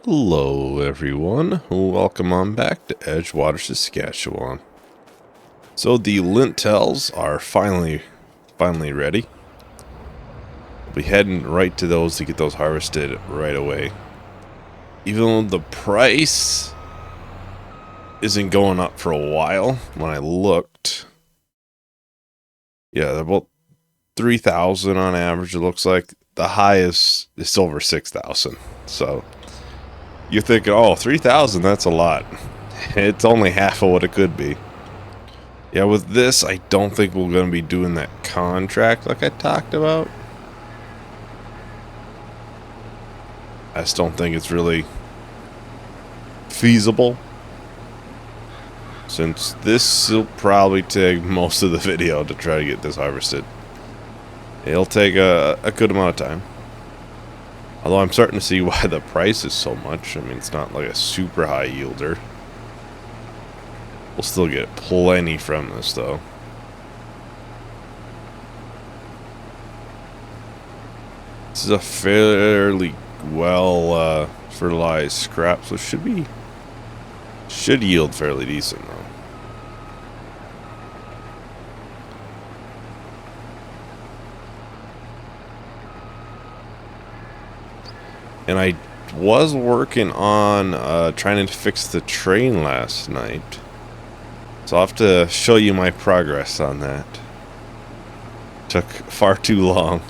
Hello everyone, welcome on back to Edgewater Saskatchewan. So the lintels are finally ready. We'll be heading right to those to get those harvested right away. Even though the price isn't going up for a while, when I looked, yeah, they're about 3,000 on average. It looks like the highest is over 6,000. So you're thinking, oh, 3,000, that's a lot. It's only half of what it could be. Yeah, with this, I don't think we're going to be doing that contract like I talked about. I just don't think it's really feasible, since this will probably take most of the video to try to get this harvested. It'll take a good amount of time. Although I'm starting to see why the price is so much. I mean, it's not like a super high yielder. We'll still get plenty from this, though. This is a fairly well fertilized scrap, so it should yield fairly decent, though. And I was working on trying to fix the train last night. So I'll have to show you my progress on that. Took far too long.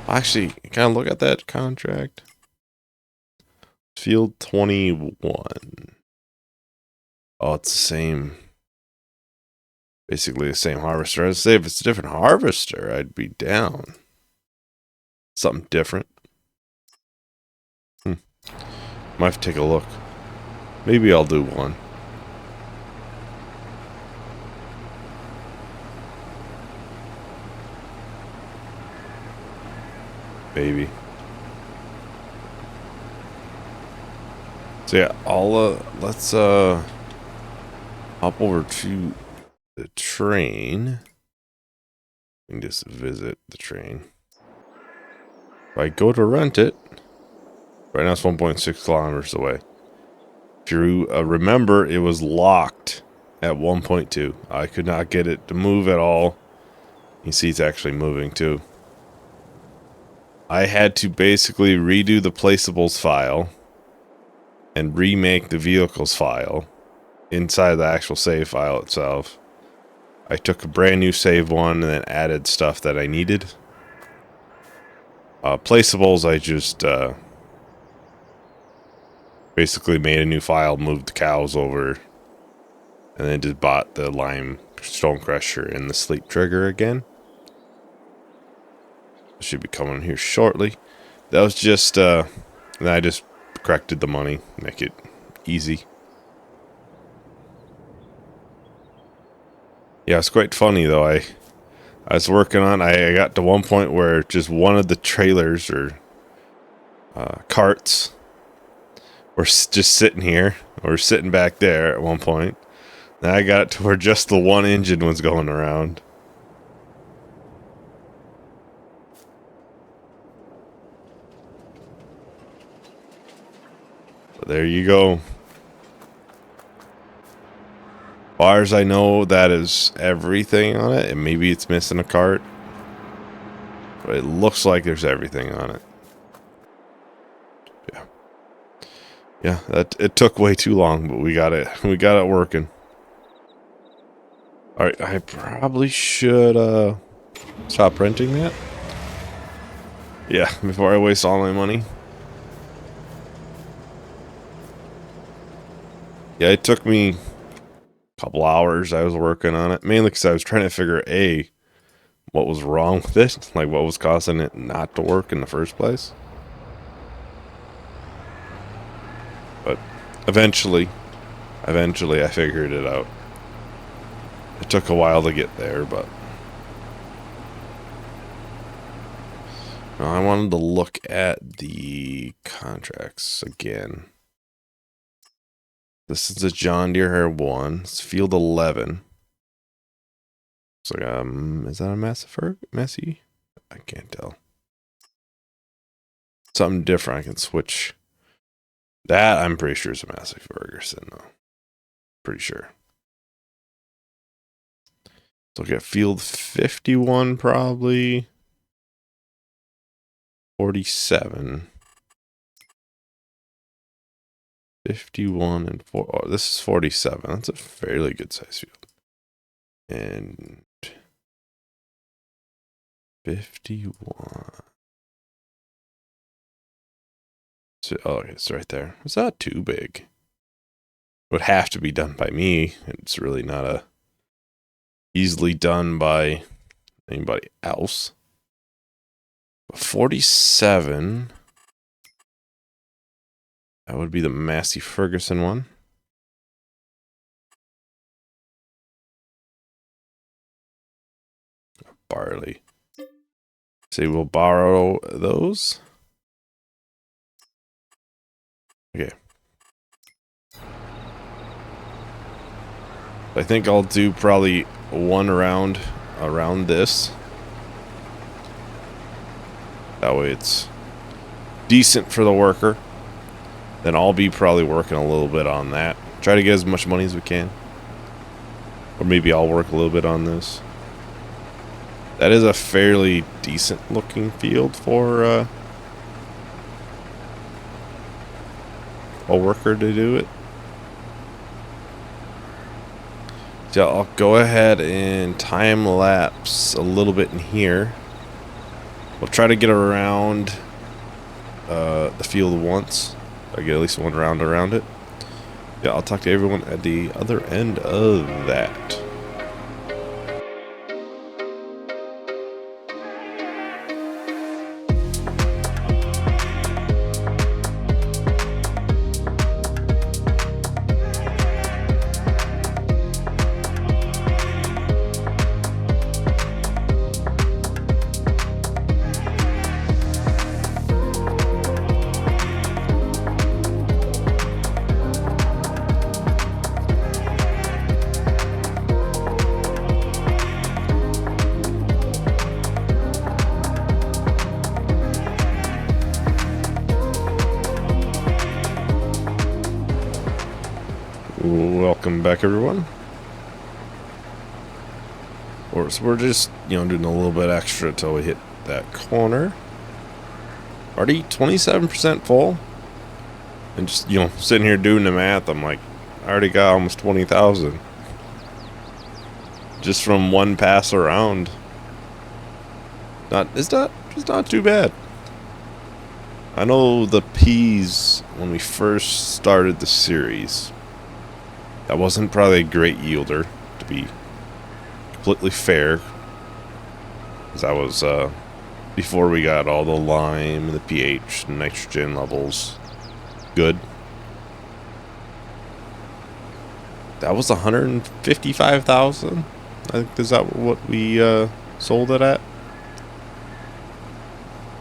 Actually, kind of look at that contract. Field 21. Oh, it's the same. Basically the same harvester. I'd say if it's a different harvester, I'd be down. Something different. Might have to take a look. Maybe I'll do one. Maybe. So yeah, let's hop over to the train. We can just visit the train. If I go to rent it, right now it's 1.6 kilometers away. If you remember, it was locked at 1.2. I could not get it to move at all. You see it's actually moving too. I had to basically redo the placeables file and remake the vehicles file inside the actual save file itself. I took a brand new save one and then added stuff that I needed. Placeables, I just basically made a new file, moved the cows over, and then just bought the lime stone crusher and the sleep trigger again. It should be coming here shortly. That was just, and I just corrected the money, make it easy. Yeah, it's quite funny though. I was working on, I got to one point where just one of the trailers or carts were just sitting here, or sitting back there at one point. Then I got to where just the one engine was going around. But there you go. As far as I know, that is everything on it, and maybe it's missing a cart. But it looks like there's everything on it. Yeah. Yeah, it took way too long, but we got it working. Alright, I probably should stop renting that. Yeah, before I waste all my money. Yeah, it took me a couple hours. I was working on it, mainly because I was trying to figure what was wrong with it, like what was causing it not to work in the first place. But eventually I figured it out. It took a while to get there, but I wanted to look at the contracts again. This is a John Deere 1. It's field 11. It's like, is that a Massey? I can't tell. something different. I can switch. That I'm pretty sure is a Massey Ferguson though. Pretty sure. Look at field 51 probably. 47. 51 and 4. Oh, this is 47. That's a fairly good size field. And 51. So, oh, okay, it's right there. It's not too big. It would have to be done by me. It's really not a easily done by anybody else. But 47. That would be the Massey Ferguson one. Barley. Say we'll borrow those. Okay. I think I'll do probably one round around this. That way it's decent for the worker. Then I'll be probably working a little bit on that. Try to get as much money as we can. Or maybe I'll work a little bit on this. That is a fairly decent looking field for a worker to do it. So I'll go ahead and time lapse a little bit in here. We'll try to get around the field once. I get at least one round around it. Yeah, I'll talk to everyone at the other end of that. Welcome back, everyone. So we're just, doing a little bit extra until we hit that corner. Already 27% full. And just, sitting here doing the math, I'm like, I already got almost 20,000. Just from one pass around. It's not too bad. I know the peas, when we first started the series, that wasn't probably a great yielder, to be completely fair. Because that was before we got all the lime, the pH, and nitrogen levels good. That was 155,000. I think, is that what we sold it at?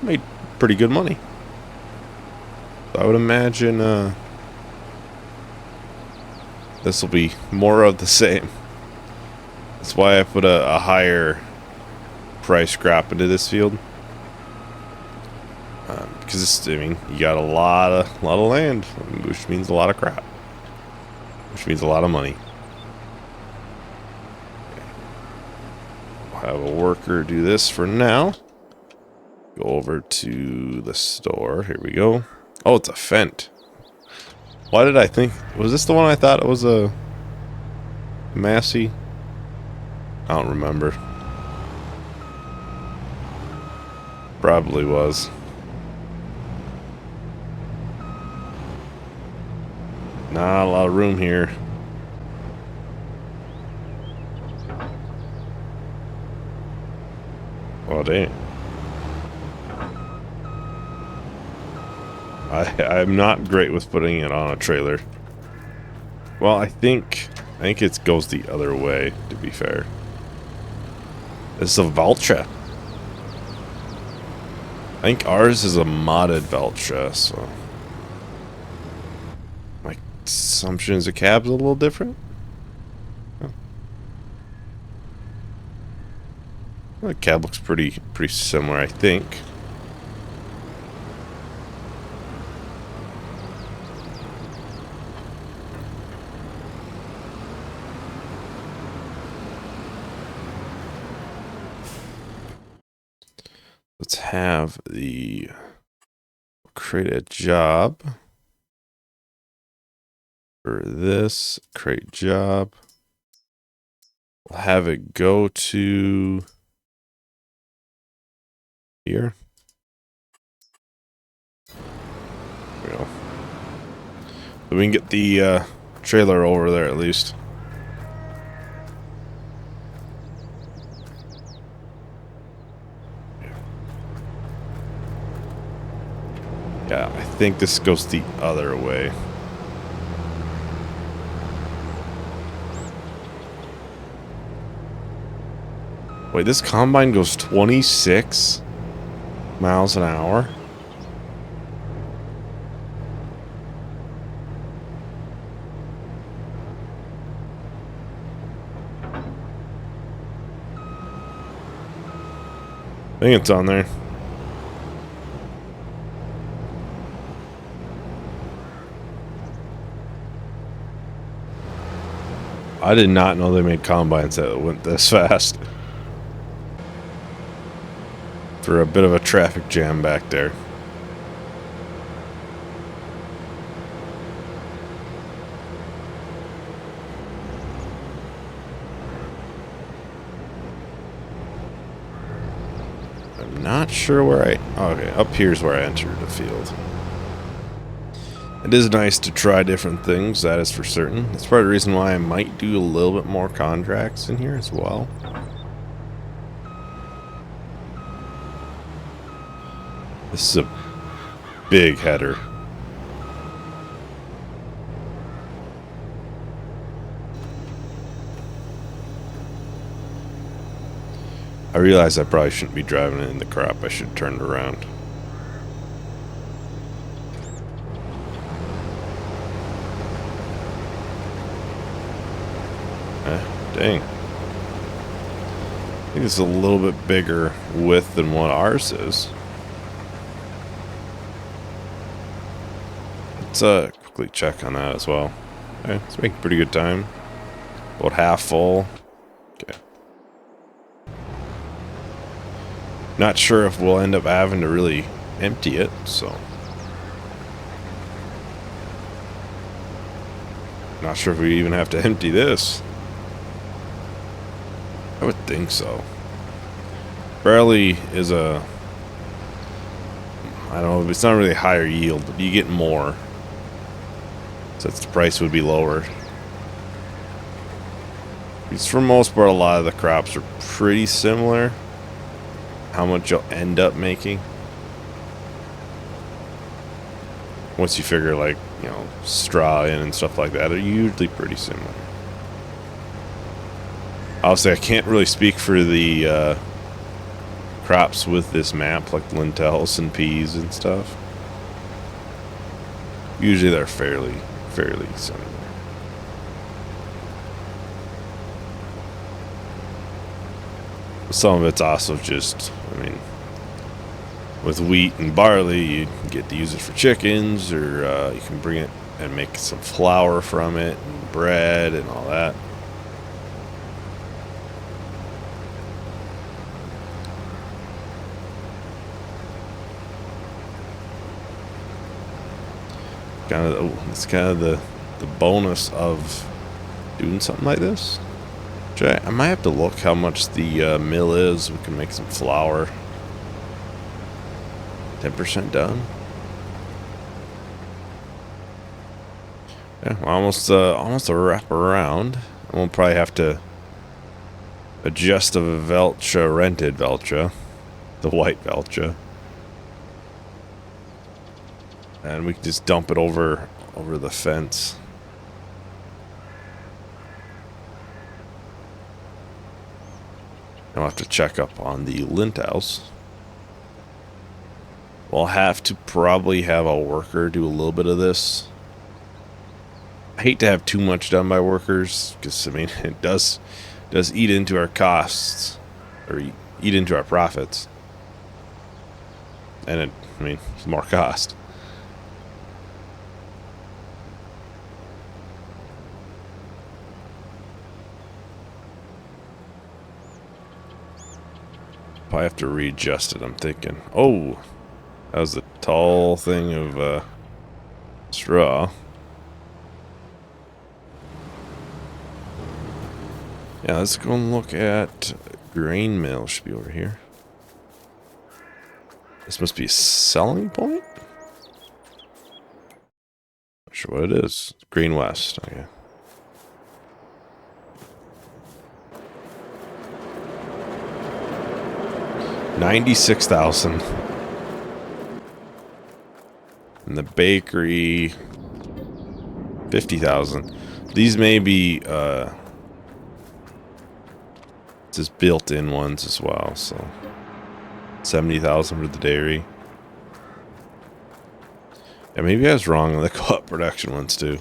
Made pretty good money. I would imagine this will be more of the same. That's why I put a higher price crop into this field. Because you got a lot of land, which means a lot of crap, which means a lot of money. I'll have a worker do this for now. Go over to the store. Here we go. Oh, it's a Fent. Why did I think... Was this the one I thought it was a Massey? I don't remember. Probably was. Not a lot of room here. Oh, dang. I'm not great with putting it on a trailer. Well, I think it goes the other way, to be fair. It's a Valtra. I think ours is a modded Valtra, so my assumption is the cab's a little different. The cab looks pretty similar, I think. Let's have the create a job for this. Create job. We'll have it go to here. There we go. So we can get the trailer over there at least. Yeah, I think this goes the other way. Wait, this combine goes 26 miles an hour? I think it's on there. I did not know they made combines that went this fast. For a bit of a traffic jam back there. I'm not sure where okay, up here's where I entered the field. It is nice to try different things, that is for certain. That's part of the reason why I might do a little bit more contracts in here as well. This is a big header. I realize I probably shouldn't be driving it in the crop. I should turn it around. Dang. I think it's a little bit bigger width than what ours is. Let's quickly check on that as well. Okay, it's making pretty good time. About half full. Okay. Not sure if we'll end up having to really empty it, so. Not sure if we even have to empty this. I would think so. Barley is a, I don't know, it's not really higher yield, but you get more. So the price would be lower. Because for most part, a lot of the crops are pretty similar. How much you'll end up making. Once you figure, like, you know, straw in and stuff like that, they're usually pretty similar. Obviously, I can't really speak for the crops with this map, like lentils and peas and stuff. Usually they're fairly similar. Some of it's also just, I mean, with wheat and barley, you get to use it for chickens, or you can bring it and make some flour from it, and bread and all that. It's kind of the bonus of doing something like this. I might have to look how much the mill is. We can make some flour. 10% done. Yeah, almost a wrap around. And we'll probably have to adjust the Veltra, rented Veltra, the white Veltra. And we can just dump it over the fence. I'll have to check up on the lentils. We'll have to probably have a worker do a little bit of this. I hate to have too much done by workers, because, I mean, it does eat into our costs, or eat into our profits. And it's more cost. I have to readjust it, I'm thinking. Oh, that was a tall thing of straw. Yeah, let's go and look at grain mill. Should be over here. This must be a selling point? Not sure what it is. Green West, okay. $96,000. And the bakery, $50,000. These may be just built-in ones as well. So $70,000 for the dairy. Yeah, maybe I was wrong on the co-op production ones too.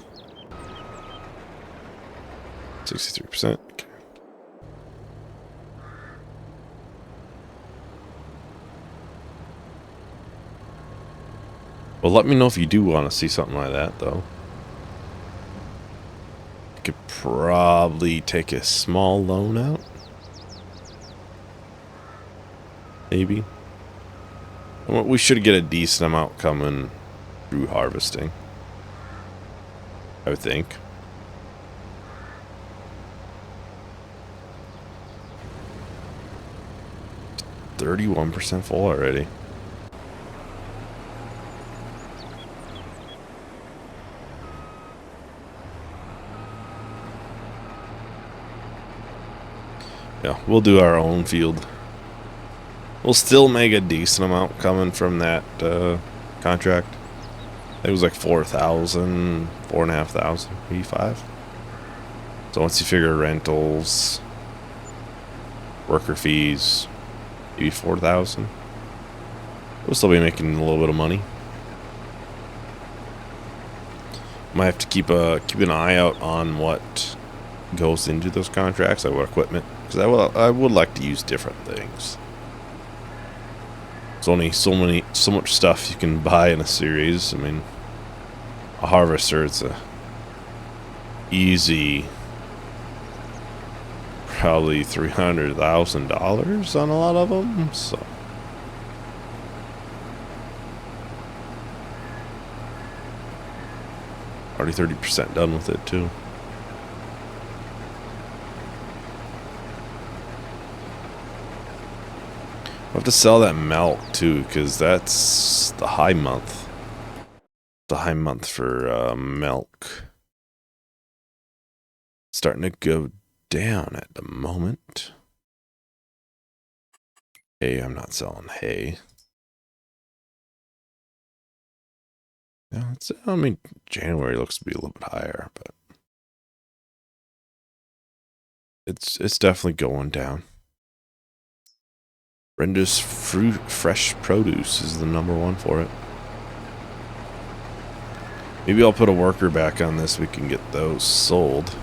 63%. Okay. Well, let me know if you do want to see something like that, though. I could probably take a small loan out. Maybe. We should get a decent amount coming through harvesting, I would think. %31% full already. Yeah, we'll do our own field. We'll still make a decent amount coming from that contract. It was like 4,000, 4,500, maybe 5. So once you figure rentals, worker fees, maybe 4,000. We'll still be making a little bit of money. Might have to keep an eye out on what goes into those contracts, like what equipment, because I would like to use different things. There's only so much stuff you can buy in a series. I mean, a harvester, it's a easy, probably $300,000 on a lot of them. So already 30% done with it too. I'll have to sell that milk too, because that's the high month. The high month for milk. Starting to go down at the moment. Hey, I'm not selling hay. Yeah, I mean, January looks to be a little bit higher, but it's definitely going down. Brenda's fresh produce is the #1 for it. Maybe I'll put a worker back on this. We can get those sold.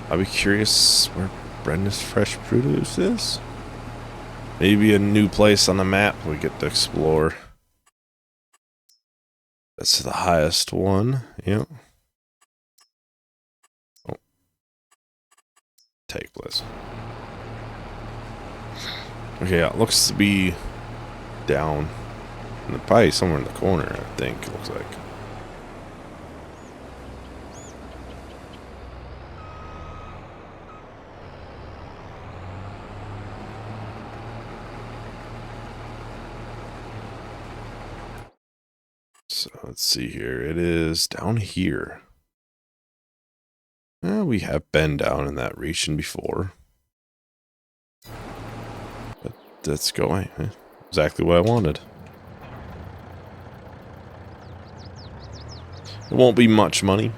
I'll be curious where Brenda's fresh produce is. Maybe a new place on the map we get to explore. That's the highest one. Yep. Oh. Take place. Okay, yeah, it looks to be down. And probably somewhere in the corner, I think, it looks like. So let's see here. It is down here. We have been down in that region before. But that's going. Exactly what I wanted. It won't be much money.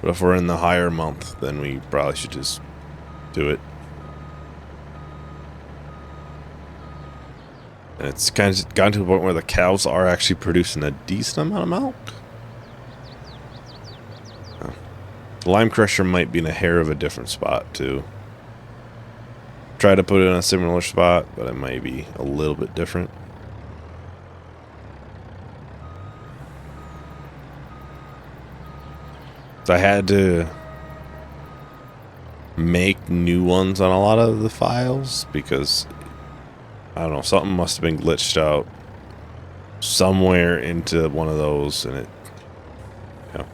But if we're in the higher month, then we probably should just do it. And it's kind of gotten to a point where the cows are actually producing a decent amount of milk. The lime crusher might be in a hair of a different spot too. Try to put it in a similar spot, but it might be a little bit different. So I had to make new ones on a lot of the files because, I don't know, something must have been glitched out somewhere into one of those, and it, you know.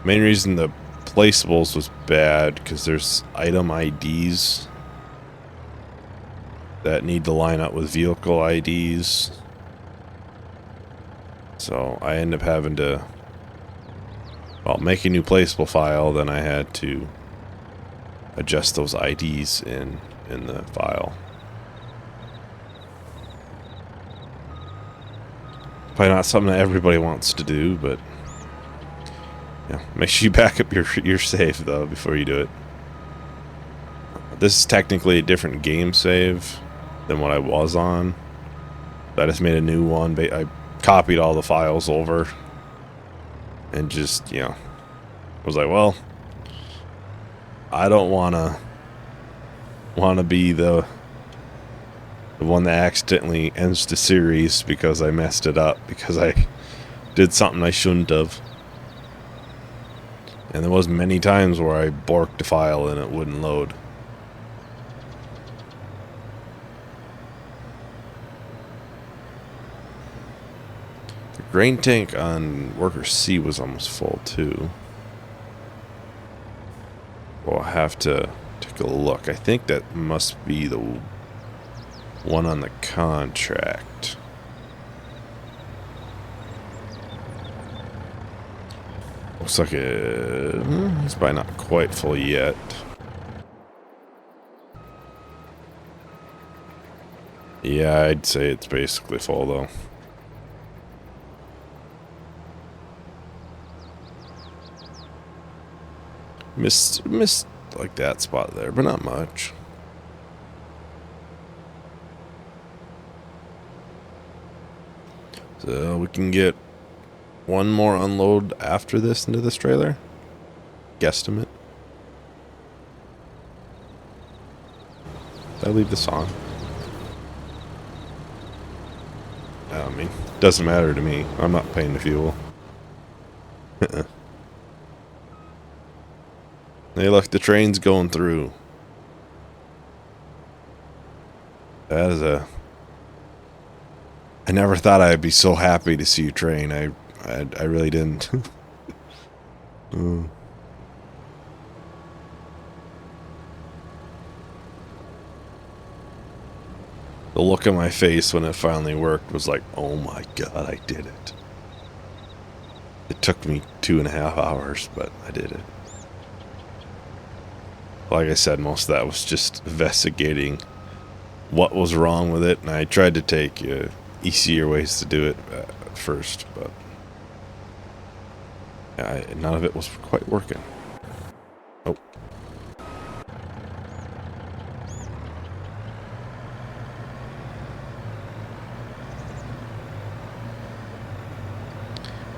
Main reason the placeables was bad because there's item IDs that need to line up with vehicle IDs. So I ended up having to, well, make a new placeable file, then I had to adjust those IDs in the file. Probably not something that everybody wants to do, but yeah, make sure you back up your save though before you do it. This is technically a different game save than what I was on. I just made a new one. I copied all the files over and just, you know, was like, well, I don't wanna be the one that accidentally ends the series because I messed it up, because I did something I shouldn't have. And there was many times where I borked a file and it wouldn't load. The grain tank on worker C was almost full too. Well, I'll have to take a look. I think that must be the one on the contract. Looks like it's probably not quite full yet. Yeah, I'd say it's basically full though. Missed like that spot there, but not much. So we can get one more unload after this into this trailer. Guesstimate. Did I leave this on? I mean, doesn't matter to me. I'm not paying the fuel. Hey, look, the train's going through. That is a... I never thought I'd be so happy to see a train. I really didn't. The look on my face when it finally worked was like, oh my god, I did it. It took me 2.5 hours, but I did it. Like I said, most of that was just investigating what was wrong with it, and I tried to take easier ways to do it at first, but none of it was quite working. Oh.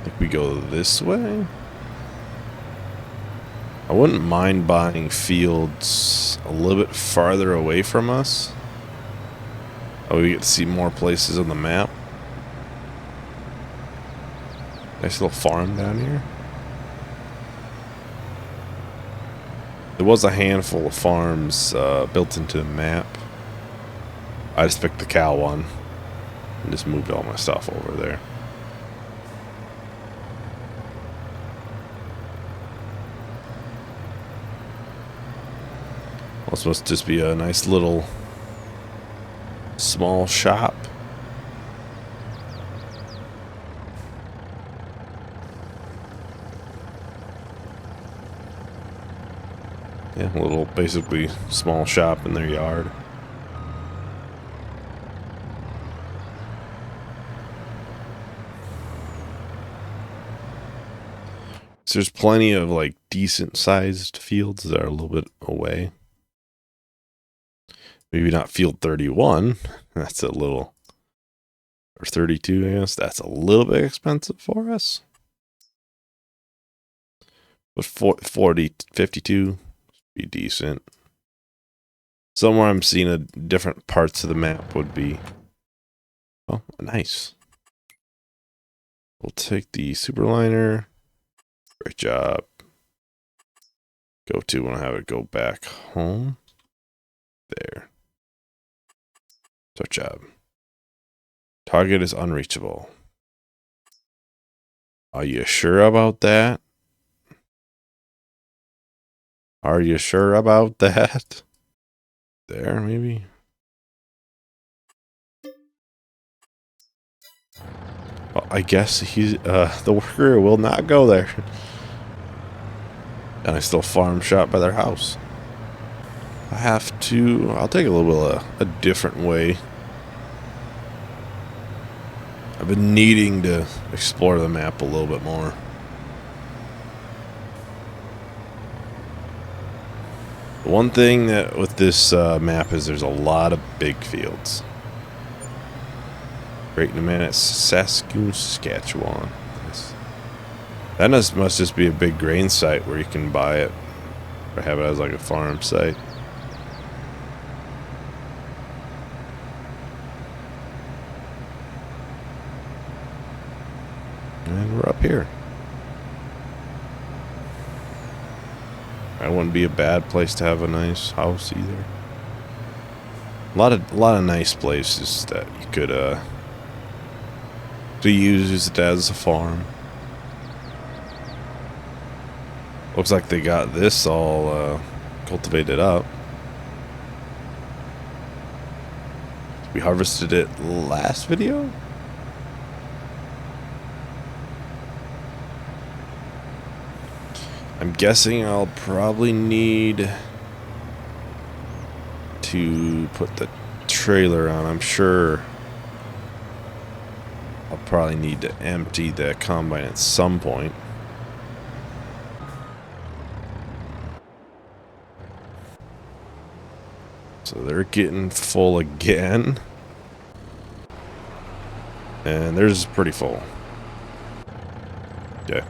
I think we go this way. I wouldn't mind buying fields a little bit farther away from us. Oh, we get to see more places on the map. Nice little farm down here. There was a handful of farms built into the map. I just picked the cow one and just moved all my stuff over there. Well, it's supposed to just be a nice little small shop. Yeah, a little basically small shop in their yard. So there's plenty of like decent sized fields that are a little bit away. Maybe not field 31. That's a little, or 32, I guess. That's a little bit expensive for us. But 40, 52 be decent. Somewhere I'm seeing a different parts of the map would be, oh, nice. We'll take the Superliner. Great job. Go to when I have it go back home. There. Good job. Target is unreachable. Are you sure about that? Are you sure about that? There, maybe? Well, I guess the worker will not go there. And I still farm shot by their house. I'll take a little bit of a different way. I've been needing to explore the map a little bit more. The one thing that with this map is there's a lot of big fields. Right in a minute, Sask, Saskatchewan. That must just be a big grain site where you can buy it or have it as like a farm site. And we're up here. That wouldn't be a bad place to have a nice house either. A lot of nice places that you could to use it as a farm. Looks like they got this all cultivated up. We harvested it last video? I'm guessing I'll probably need to put the trailer on. I'm sure I'll probably need to empty the combine at some point. So they're getting full again. And theirs is pretty full. Okay.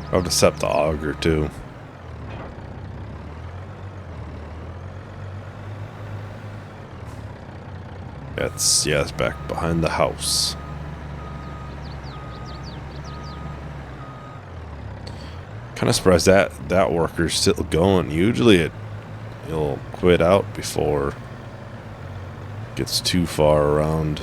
I'll have to set the auger too. It's back behind the house. Kind of surprised that worker's still going. Usually it'll quit out before it gets too far around.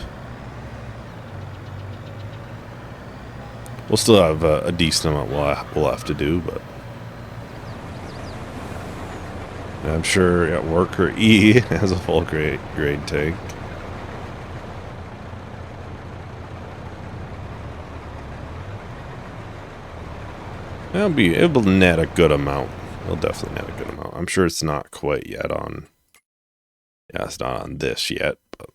We'll still have a decent amount we'll have to do, but I'm sure worker E has a full grade tank. It'll net a good amount. It'll definitely net a good amount. I'm sure it's not quite yet on. Yeah, it's not on this yet, but.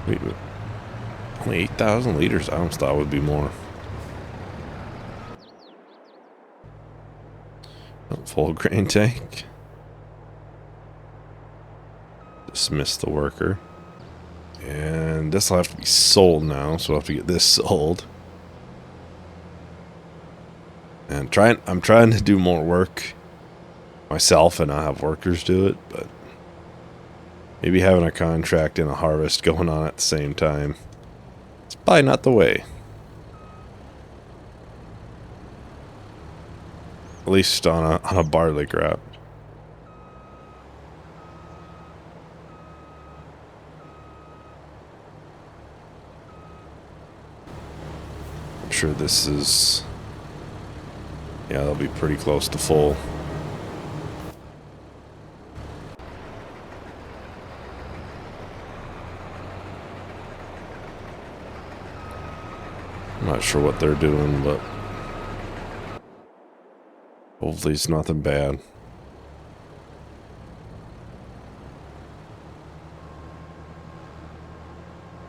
Wait, only 8,000 liters. I almost thought it would be more. Full grain tank. Dismiss the worker. And this will have to be sold now, so I'll have to get this sold. And I'm trying to do more work myself and not have workers do it, but maybe having a contract and a harvest going on at the same time, it's probably not the way. At least on a barley crop. I'm sure this is... Yeah, that'll be pretty close to full. I'm not sure what they're doing, but hopefully it's nothing bad.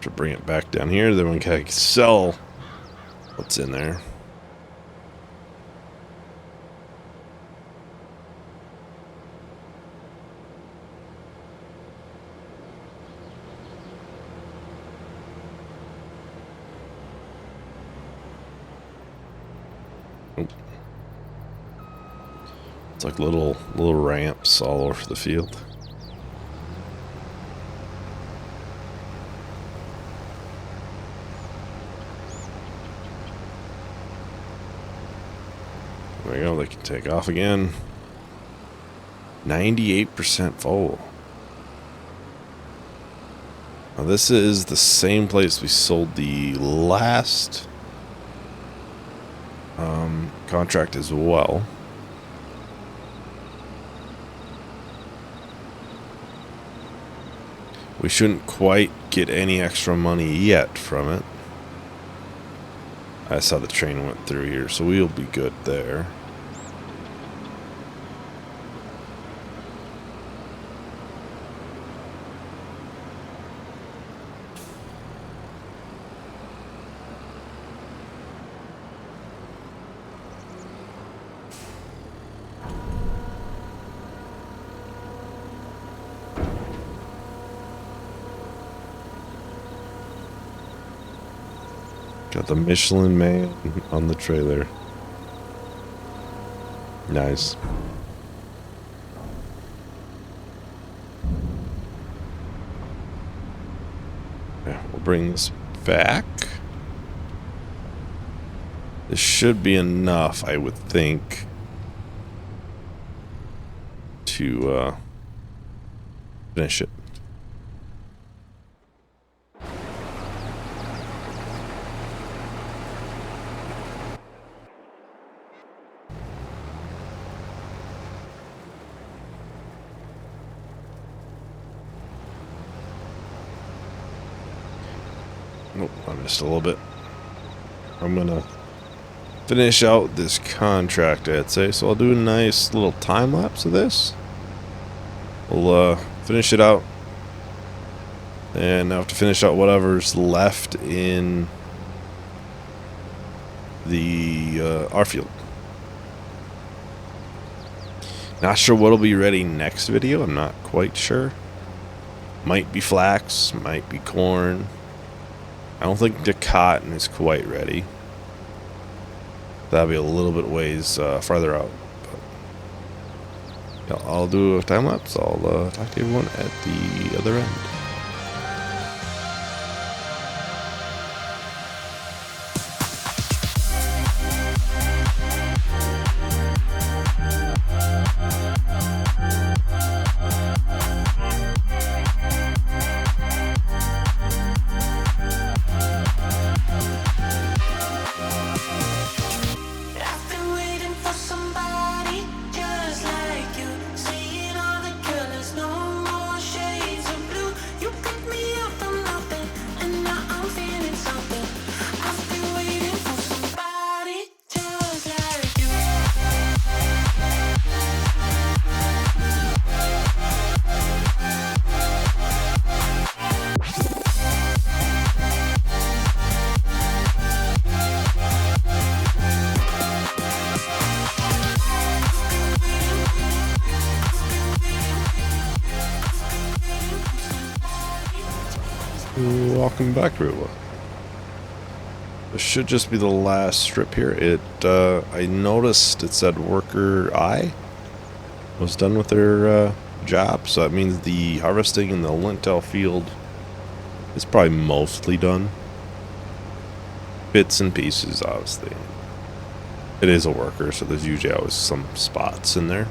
To bring it back down here, then we can sell what's in there. Oh. It's like little ramps all over the field. There we go, they can take off again. 98% full. Now this is the same place we sold the last contract as well. We shouldn't quite get any extra money yet from it. I saw the train went through here, so we'll be good there. Got the Michelin Man on the trailer. Nice. Yeah, we'll bring this back. This should be enough, I would think, to finish it. Nope, I missed a little bit. I'm gonna finish out this contract, I'd say. So I'll do a nice little time lapse of this. We'll finish it out, and I have to finish out whatever's left in the our field. Not sure what'll be ready next video. I'm not quite sure. Might be flax, might be corn. I don't think the cotton is quite ready. That'll be a little bit ways farther out. But yeah, I'll do a time lapse. I'll talk to everyone at the other end. Welcome back, everyone. This should just be the last strip here. I noticed it said worker I was done with their job, so that means the harvesting in the lintel field is probably mostly done. Bits and pieces, obviously. It is a worker, so there's usually always some spots in there.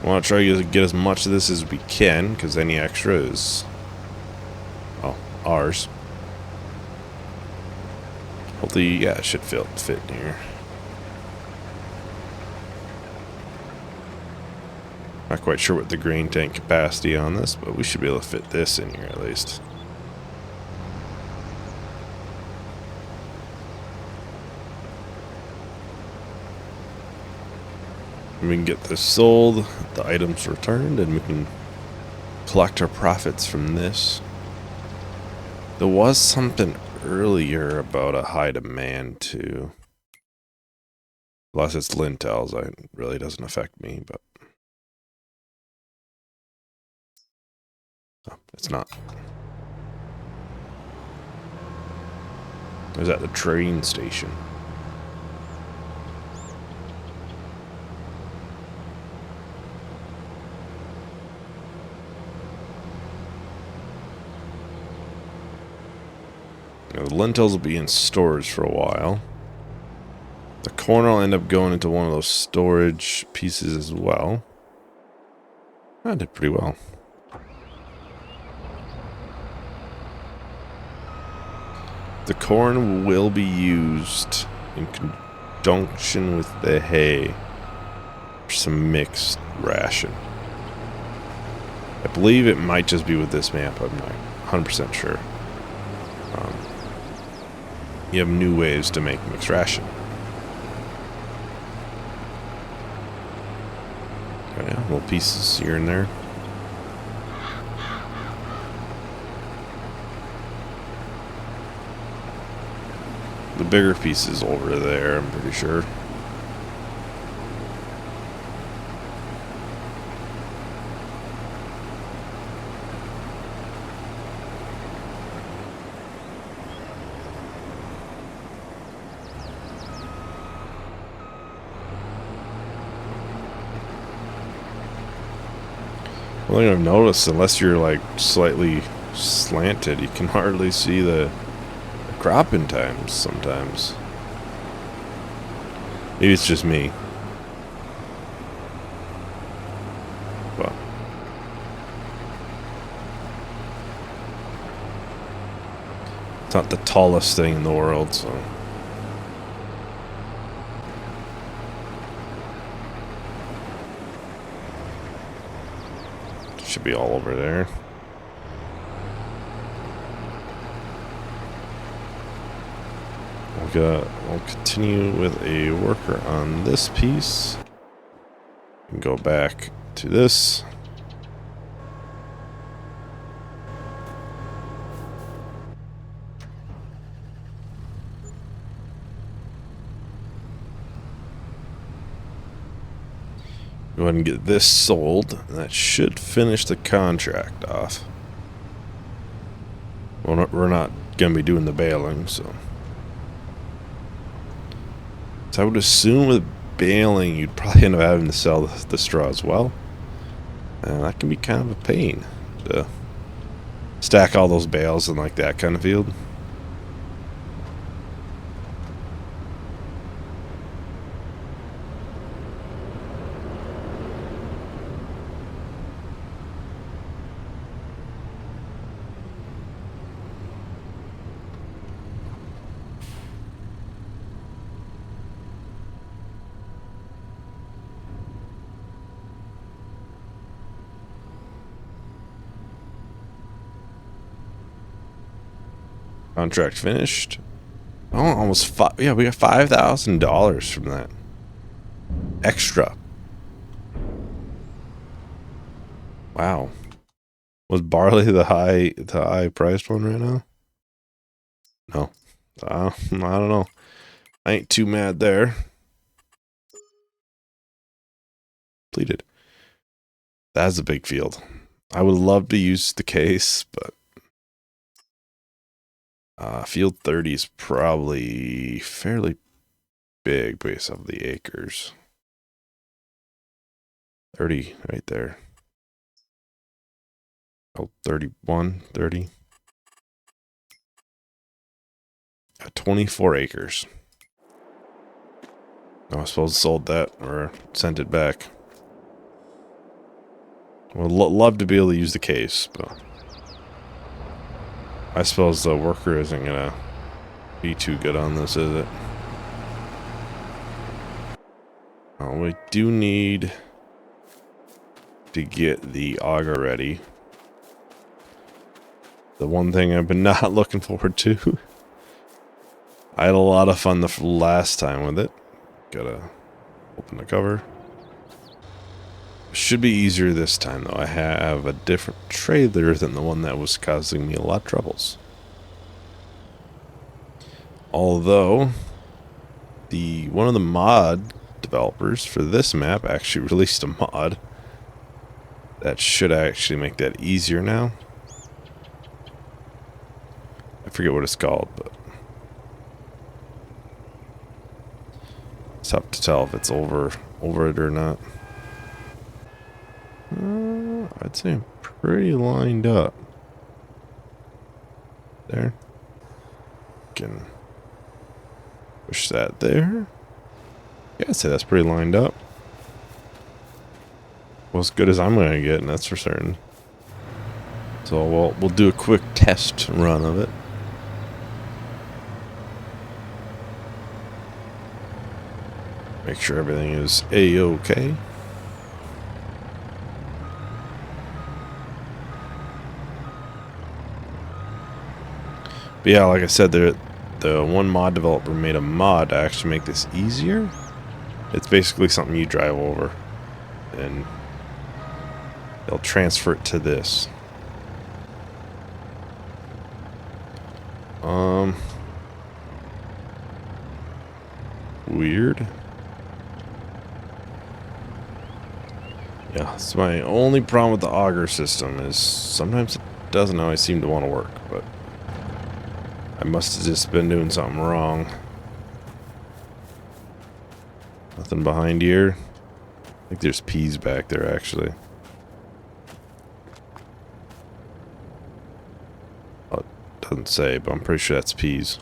I want to try to get as much of this as we can, because any extra is ours. Hopefully, yeah, it should fit in here. Not quite sure what the grain tank capacity on this, but we should be able to fit this in here at least. We can get this sold, the items returned, and we can collect our profits from this. There was something earlier about a high demand too. Unless it's lintels, it really doesn't affect me, but oh, it's not. It was at the train station. The lentils will be in storage for a while. The corn will end up going into one of those storage pieces as well. I did pretty well. The corn will be used in conjunction with the hay for some mixed ration. I believe it might just be with this map. I'm not 100% sure. You have new ways to make mixed ration. Yeah, little pieces here and there. The bigger pieces over there, I'm pretty sure. One thing I've noticed, unless you're like slightly slanted, you can hardly see the cropping times sometimes. Maybe it's just me. But it's not the tallest thing in the world, so. Should be all over there. We'll continue with a worker on this piece. And go back to this. Go ahead and get this sold, and that should finish the contract off. Well, we're not going to be doing the baling, so. So I would assume with baling, you'd probably end up having to sell the straw as well. And that can be kind of a pain to stack all those bales in like that kind of field. Contract finished. Oh, almost five. Yeah, we got $5,000 from that. Extra. Wow. Was barley the high priced one right now? No. I don't know. I ain't too mad there. Completed. That's a big field. I would love to use the case, but field 30 is probably fairly big based off the acres. 30 right there. Oh, 31, 30. 24 acres. Oh, I suppose sold that or sent it back. Would love to be able to use the case, but I suppose the worker isn't gonna be too good on this, is it? Oh, we do need to get the auger ready. The one thing I've been not looking forward to. I had a lot of fun the last time with it. Gotta open the cover. Should be easier this time though. I have a different trailer than the one that was causing me a lot of troubles. Although one of the mod developers for this map actually released a mod that should actually make that easier now. I forget what it's called, but it's tough to tell if it's over it or not. I'd say I'm pretty lined up. There. can push that there. Yeah, I'd say that's pretty lined up. Well, as good as I'm going to get, and that's for certain. So we'll do a quick test run of it. Make sure everything is A-OK. But yeah, like I said, the one mod developer made a mod to actually make this easier. It's basically something you drive over, and they'll transfer it to this. Weird. Yeah, that's my only problem with the auger system is sometimes it doesn't always seem to want to work, but I must have just been doing something wrong. Nothing behind here. I think there's peas back there, actually. Oh, it doesn't say, but I'm pretty sure that's peas.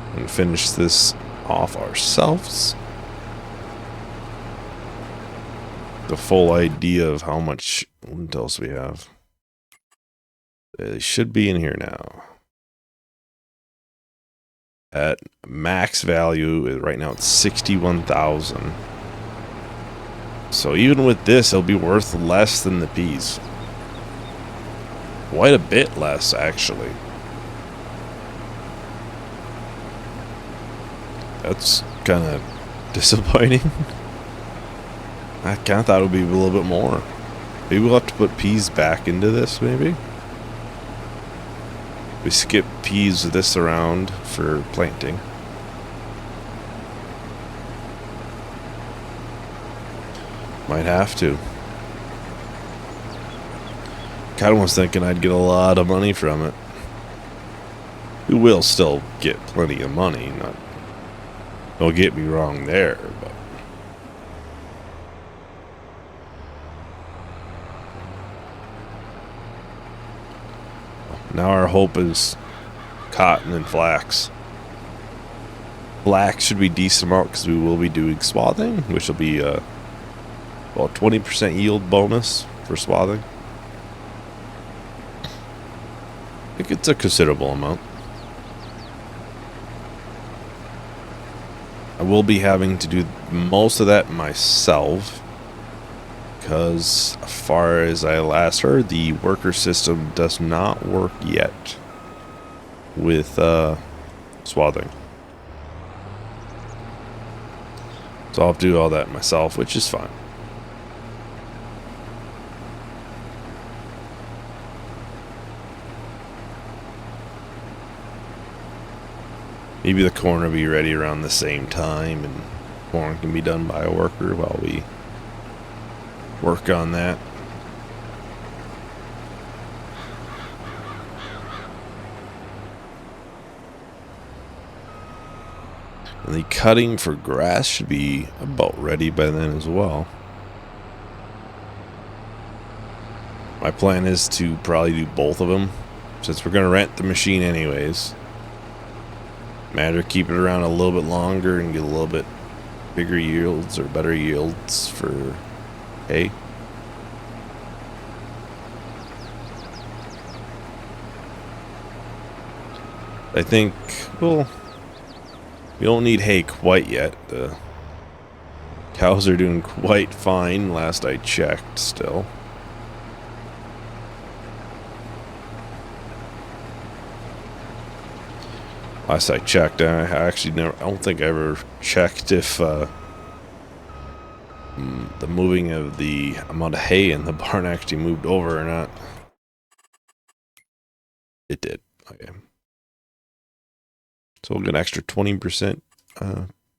I'm gonna finish this off ourselves. The full idea of how much lentils we have. They should be in here now. At max value, right now it's 61,000. So even with this, it'll be worth less than the peas. Quite a bit less, actually. That's kind of disappointing. I kind of thought it would be a little bit more. Maybe we'll have to put peas back into this, maybe? We skip peas this around for planting. Might have to. Kind of was thinking I'd get a lot of money from it. We will still get plenty of money. Don't get me wrong there, but now our hope is cotton and flax. Flax should be decent amount because we will be doing swathing, which will be about 20% yield bonus for swathing. I think it's a considerable amount. I will be having to do most of that myself because, as far as I last heard, the worker system does not work yet with swathing. So I'll have to do all that myself, which is fine. Maybe the corn will be ready around the same time and corn can be done by a worker while we work on that. And the cutting for grass should be about ready by then as well. My plan is to probably do both of them since we're going to rent the machine anyways. Matter keep it around a little bit longer and get a little bit bigger yields or better yields for hay. I think, well, we don't need hay quite yet. The cows are doing quite fine last I checked still. Last I checked, I actually I don't think I ever checked if the moving of the amount of hay in the barn actually moved over or not. It did. Okay. So we'll get an extra 20%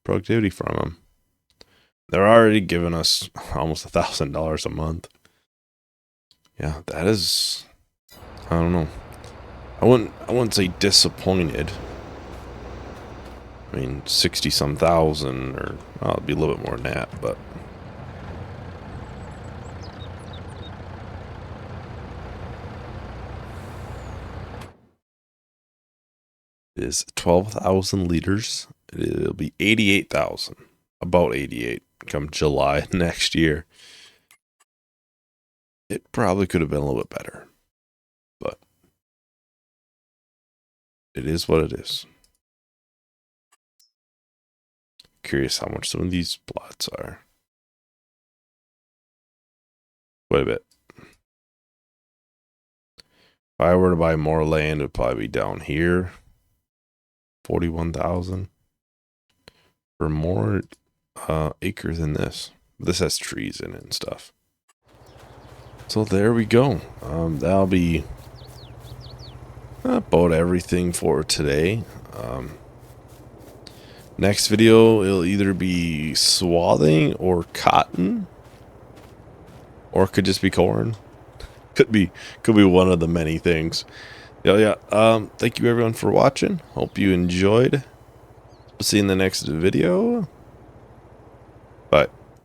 productivity from them. They're already giving us almost $1,000 a month. Yeah, that is, I don't know. I wouldn't say disappointed. I mean, 60-some thousand, or well, it'd be a little bit more than that, but is 12,000 liters. It'll be 88,000, about 88 come July next year. It probably could have been a little bit better, but it is what it is. Curious how much some of these plots are. Quite a bit. If I were to buy more land, it would probably be down here. 41,000 for more acres than this. This has trees in it and stuff. So there we go. That'll be about everything for today. Next video, it'll either be swathing or cotton, or it could just be corn. Could be one of the many things. Yeah. Thank you everyone for watching. Hope you enjoyed. We'll see you in the next video. Bye.